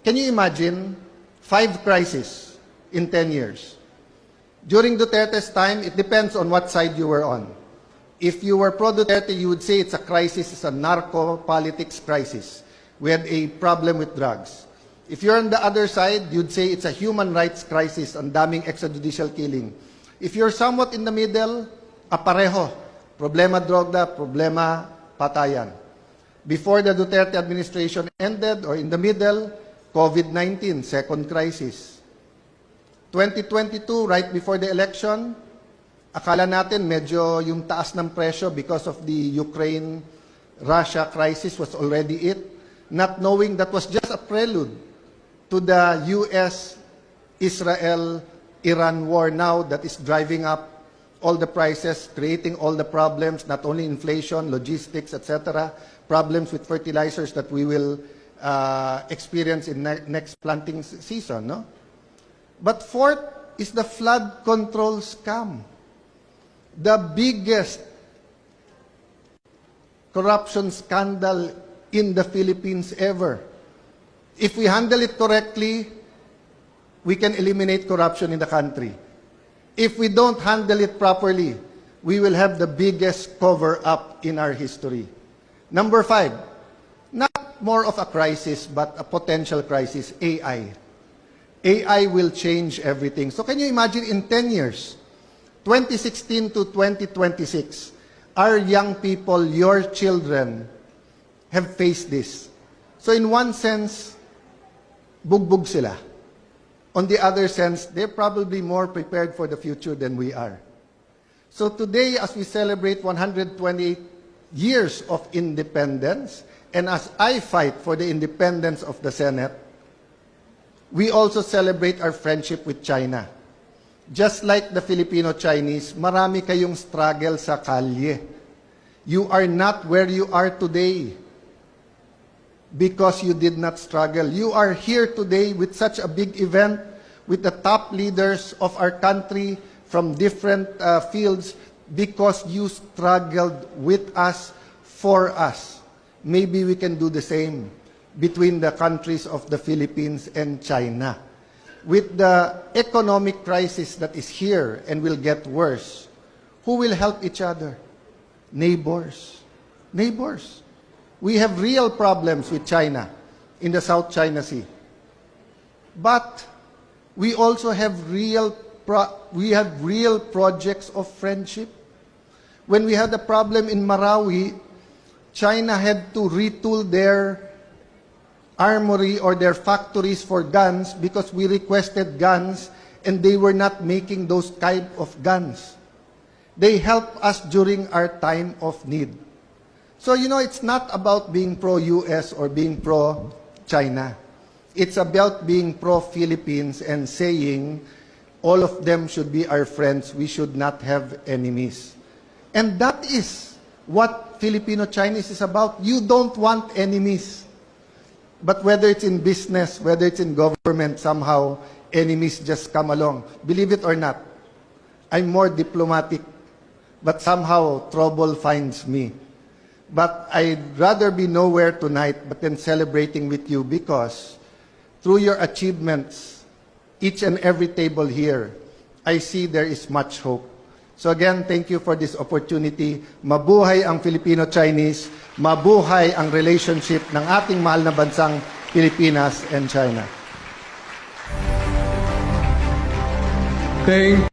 Can you imagine 5 crises in 10 years? During Duterte's time, it depends on what side you were on. If you were pro-Duterte, you would say it's a crisis, it's a narco-politics crisis. We had a problem with drugs. If you're on the other side, you'd say it's a human rights crisis, ang daming extrajudicial killing. If you're somewhat in the middle, apareho. Problema droga, problema patayan. Before the Duterte administration ended, or in the middle, COVID-19, second crisis. 2022, right before the election, akala natin medyo yung taas ng presyo because of the Ukraine-Russia crisis was already it, not knowing that was just a prelude to the US-Israel-Iran war now that is driving up all the prices, creating all the problems, not only inflation, logistics, etc., problems with fertilizers that we will experience in next planting season. No? But fourth is the flood control scam. The biggest corruption scandal in the Philippines ever. If we handle it correctly, we can eliminate corruption in the country. If we don't handle it properly, we will have the biggest cover-up in our history. Number 5, not more of a crisis, but a potential crisis, AI. AI will change everything. So can you imagine in 10 years, 2016 to 2026, our young people, your children, have faced this. So in one sense, bugbog sila. On the other sense, they're probably more prepared for the future than we are. So today, as we celebrate 128 years of independence, and as I fight for the independence of the Senate, we also celebrate our friendship with China. Just like the Filipino-Chinese, marami kayong struggle sa kalye. You are not where you are today because you did not struggle. You are here today with such a big event with the top leaders of our country from different fields because you struggled with us, for us. Maybe we can do the same between the countries of the Philippines and China. With the economic crisis that is here and will get worse, who will help each other? Neighbors. Neighbors. We have real problems with China in the South China Sea. But we also have real projects of friendship. When we had a problem in Marawi, China had to retool their armory or their factories for guns because we requested guns and they were not making those type of guns. They helped us during our time of need. So, you know, it's not about being pro-US or being pro-China. It's about being pro-Philippines and saying all of them should be our friends. We should not have enemies. And that is what Filipino-Chinese is about. You don't want enemies. But whether it's in business, whether it's in government, somehow enemies just come along. Believe it or not, I'm more diplomatic, but somehow trouble finds me. But I'd rather be nowhere tonight but then celebrating with you because through your achievements, each and every table here, I see there is much hope. So again, thank you for this opportunity. Mabuhay ang Filipino-Chinese, mabuhay ang relationship ng ating mahal na bansang Pilipinas and China. Thank